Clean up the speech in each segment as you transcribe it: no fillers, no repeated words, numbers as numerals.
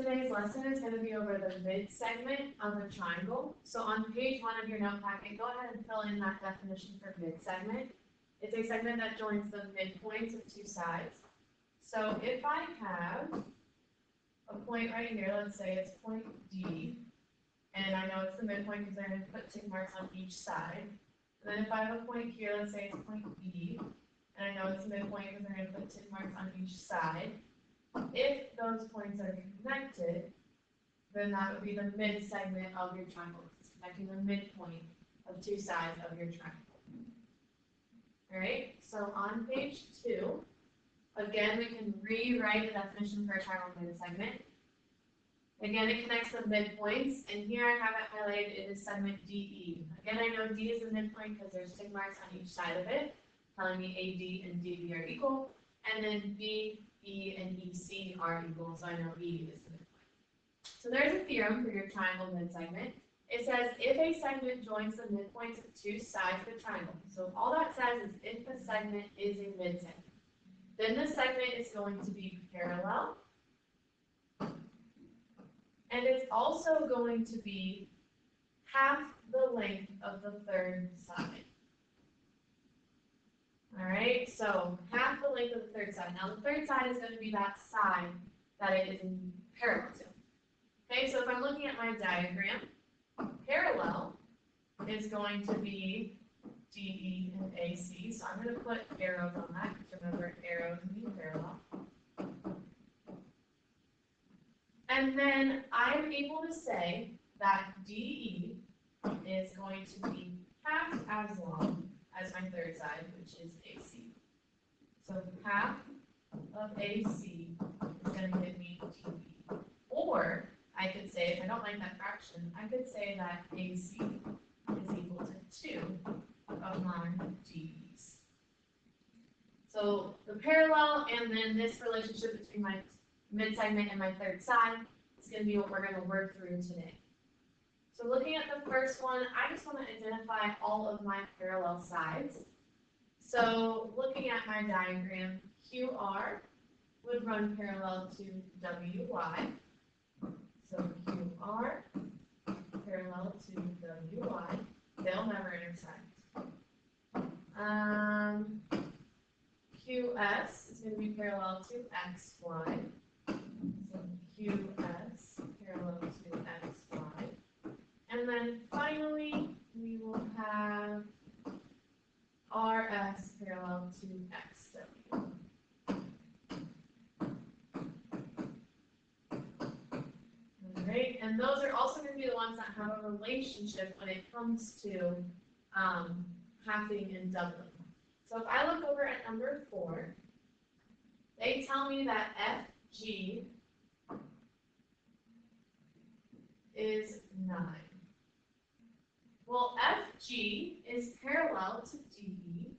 today's lesson is going to be over the mid-segment of a triangle. So on page 1 of your note packet, go ahead and fill in that definition for mid-segment. It's a segment that joins the midpoints of two sides. So if I have a point right here, let's say it's point D, and I know it's the midpoint because I'm going to put tick marks on each side. And then if I have a point here, let's say it's point B, and I know it's the midpoint because I'm going to put tick marks on each side. If those points are connected, then that would be the mid-segment of your triangle. It's connecting the midpoint of two sides of your triangle. All right, so on page 2, again, we can rewrite the definition for a triangle mid-segment. Again, it connects the midpoints, and here I have it highlighted, it is segment DE. Again, I know D is the midpoint because there's tick marks on each side of it, telling me AD and DB are equal, and then B, E, and EC are equal, so I know E is the midpoint. So there's a theorem for your triangle mid-segment. It says if a segment joins the midpoints of two sides of a triangle, so all that says is if the segment is a mid-segment, then the segment is going to be parallel, and it's also going to be half the length of the third side. All right, so half the length of the third side. Now the third side is going to be that side that it is in parallel to. Okay, so if I'm looking at my diagram, parallel is going to be DE and AC. So I'm going to put arrows on that, because remember, arrows mean parallel. And then I'm able to say that DE is going to be half as long as my third side, which is AC. So half of AC is going to give me DE. Or I could say, if I don't like that fraction, I could say that AC is equal to 2 of my DEs. So the parallel and then this relationship between my mid-segment and my third side is going to be what we're going to work through today. So looking at the first one, I just want to identify all of my parallel sides. So looking at my diagram, QR would run parallel to WY. So QR parallel to WY. They'll never intersect. QS is going to be parallel to XY. So QS parallel to XY. And then finally, we will have RS parallel to XW. All right, and those are also going to be the ones that have a relationship when it comes to halving and doubling. So if I look over at number 4, they tell me that FG is 9. Well, FG is parallel to DE,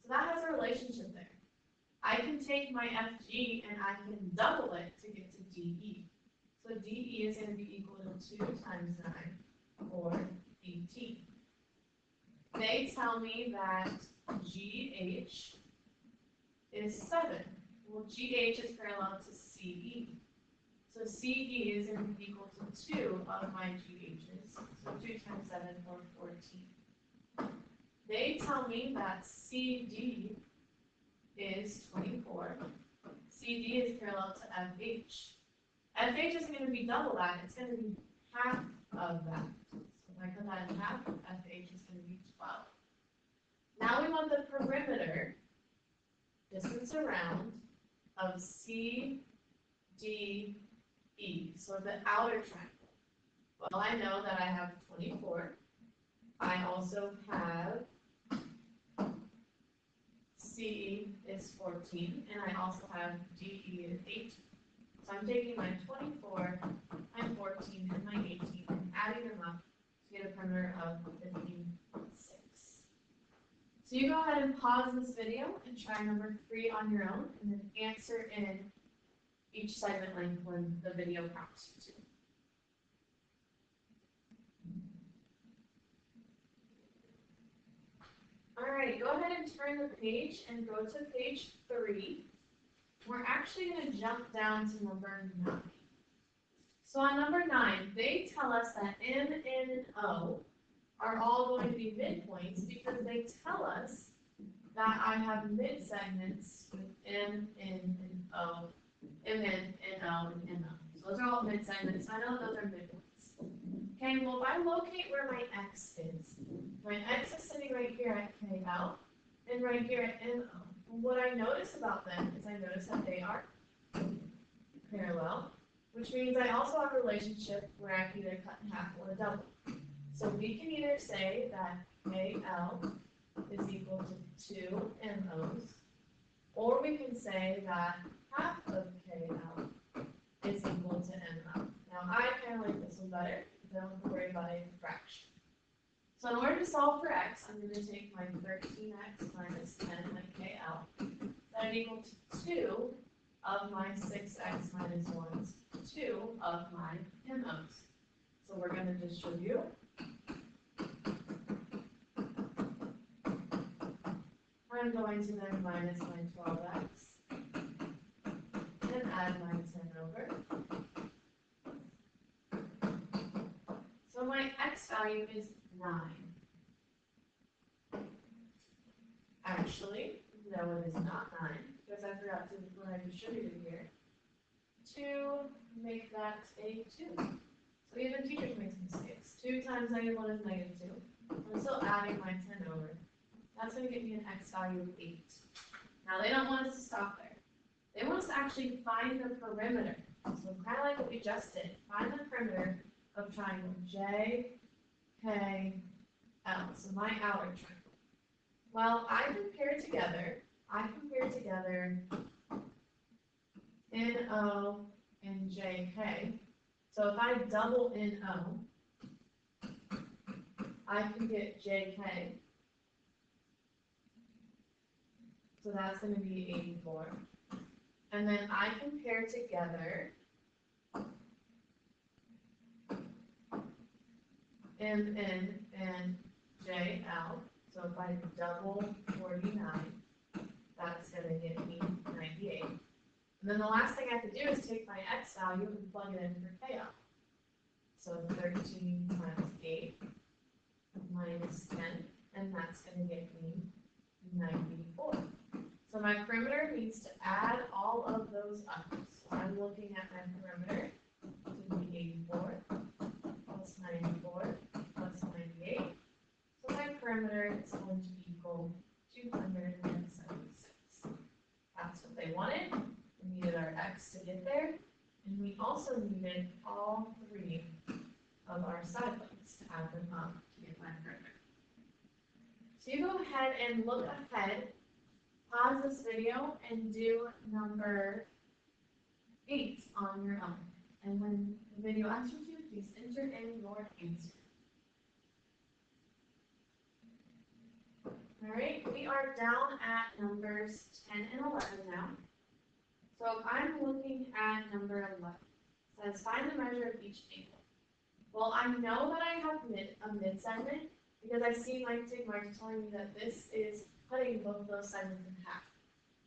so that has a relationship there. I can take my FG and I can double it to get to DE. So DE is going to be equal to 2 times 9, or 18. They tell me that GH is 7. Well, GH is parallel to CE. So CE is going to be equal to 2 of my GHs. So 2 times 7, or 14. They tell me that CD is 24. CD is parallel to FH. FH is going to be double that. It's going to be half of that. So if I put that in half, FH is going to be 12. Now we want the perimeter, distance around, of CDE. So the outer triangle. Well, I know that I have 24. I also have CE is 14, and I also have DE is 18. So I'm taking my 24, my 14, and my 18, and adding them up to get a perimeter of 15.6. So you go ahead and pause this video and try number 3 on your own, and then answer in each segment length when the video prompts you to. All right, go ahead and turn the page and go to page 3. We're actually going to jump down to number 9. So on number 9, they tell us that M, N, and O are all going to be midpoints because they tell us that I have midsegments with M, N, and O, M, N, N, O, and M, O. So those are all midsegments, so I know those are midpoints. Okay, well if I locate where my X is, my X is sitting right here at KL, and right here at MO. What I notice about them is I notice that they are parallel, which means I also have a relationship where I can either cut in half or double. So we can either say that KL is equal to 2 MOs, or we can say that half of KL is equal to MO. Now I kind of like this one better because I don't have to worry about a fraction. So in order to solve for x, I'm going to take my 13x minus 10, my KL, that equal to 2 of my 6x minus 1's, 2 of my MOs. So we're going to distribute. I'm going to then minus my 12x and add my 10 over. So my x value is 9. Actually, no, it is not 9, because I forgot to, when I distributed here, to make that a 2. So even teachers make mistakes. 2 times negative 1 is negative 2. I'm still adding my 10 over. That's going to get me an x value of 8. Now, they don't want us to stop there. They want us to actually find the perimeter. So kind of like what we just did. Find the perimeter of triangle J, K, L. So my outer triangle. Well, I compare together NO and JK. So if I double NO, I can get JK. So that's going to be 84. And then I compare together MN and JL. So if I double 49, that's going to get me 98. And then the last thing I have to do is take my x value and plug it in for KL. So 13 times 8 minus 10, and that's going to get me 94. So my perimeter needs to add all of those up. So I'm looking at my perimeter to be 84 plus 94 plus 98. So my perimeter is going to equal 276. That's what they wanted. We needed our x to get there, and we also needed all 3 of our side lengths to add them up to get my perimeter. So you go ahead and look ahead, pause this video, and do number 8 on your own. And when the video asks you to, please enter in your answer. All right, we are down at numbers 10 and 11 now. So if I'm looking at number 11, it says find the measure of each angle. Well, I know that I have a midsegment because I see my tick marks telling me that this is cutting both of those segments in half.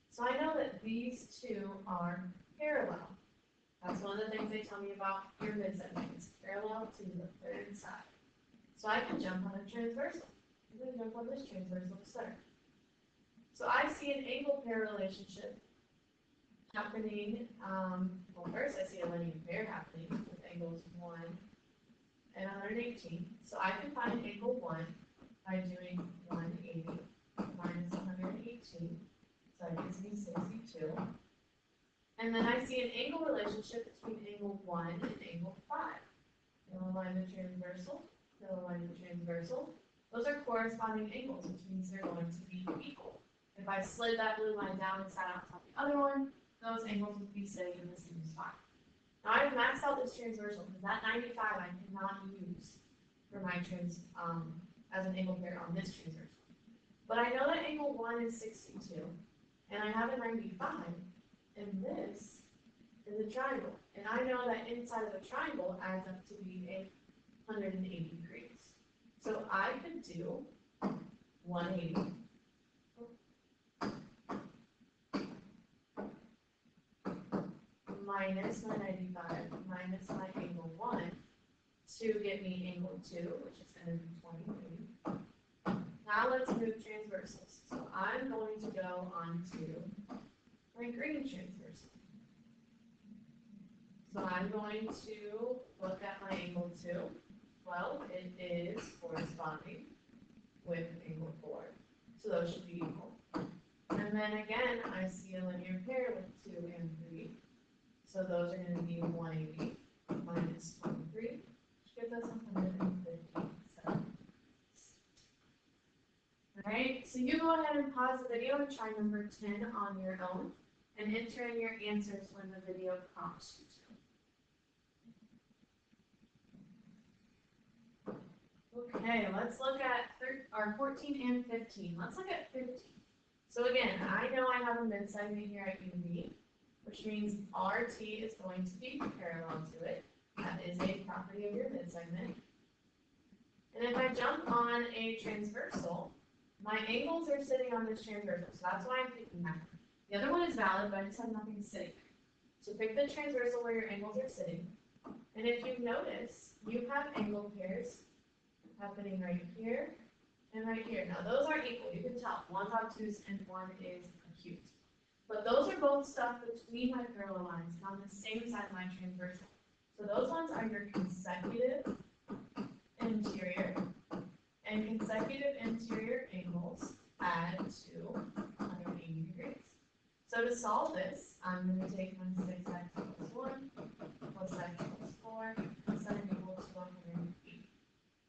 So I know that these two are parallel. That's one of the things they tell me about your midsegment. It's parallel to the third side. So I can jump on a transversal. I'm going to jump on this transversal to start. So I see an angle pair relationship happening. Well, first I see a linear pair happening with angles 1 and 118. So I can find angle 1 by doing 180 minus 118. So that gives me 62. And then I see an angle relationship between angle 1 and angle 5. They'll align the transversal. They'll align the transversal. Those are corresponding angles, which means they're going to be equal. If I slid that blue line down and sat on top of the other one, those angles would be sitting in the same spot. Now I've maxed out this transversal because that 95 I cannot use for my as an angle pair on this transversal. But I know that angle 1 is 62, and I have a 95, and this is a triangle. And I know that inside of a triangle adds up to be 180 degrees. So I could do 180 minus my 95 minus my angle 1 to get me angle 2, which is going to be 20 degrees. Now let's move transversals. So I'm going to go on to my green transversal. So I'm going to look at my angle 2. Well, it is corresponding with angle 4. So those should be equal. And then again, I see a linear pair with 2 and 3. So those are going to be 180 minus 23, which gives us 157. Alright, so you go ahead and pause the video and try number 10 on your own, and enter in your answers when the video prompts you to. Okay, let's look at 14 and 15. Let's look at 15. So again, I know I have a midsegment here at UV, which means RT is going to be parallel to it. That is a property of your midsegment. And if I jump on a transversal, my angles are sitting on this transversal, so that's why I'm picking that. The other one is valid, but I just have nothing sitting. So pick the transversal where your angles are sitting. And if you notice, you have angle pairs happening right here and right here. Now those are equal, you can tell. One's obtuse and one is acute. But those are both stuff between my parallel lines and on the same side of my transversal. So those ones are your consecutive interior, and consecutive interior angles add to 180 degrees. So to solve this, I'm going to take my 6x plus 1 plus x plus 4 set it equal to 180.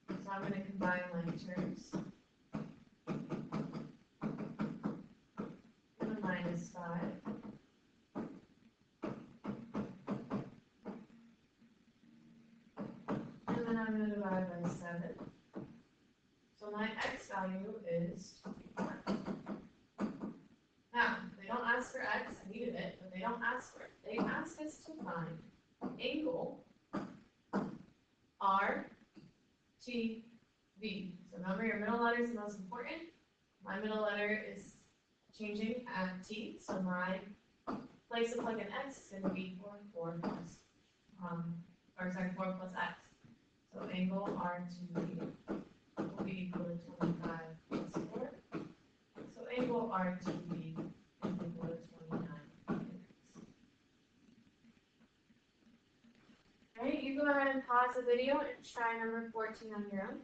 So I'm going to combine my terms. And a minus 5. And then I'm going to divide by 7. So my x value is 1. Now, they don't ask for x, I needed it, but they don't ask for it. They ask us to find angle R, T, V. So remember, your middle letter is the most important. My middle letter is changing at T, so my place to plug in x is going to be 4 plus, 4 plus x. So angle R to V will be equal to 25 plus 4. So angle R to V is equal to 29 degrees. Alright, you go ahead and pause the video and try number 14 on your own,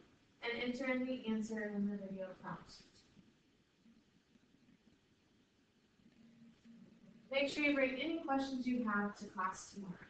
and enter in the answer when the video prompts you. Make sure you bring any questions you have to class tomorrow.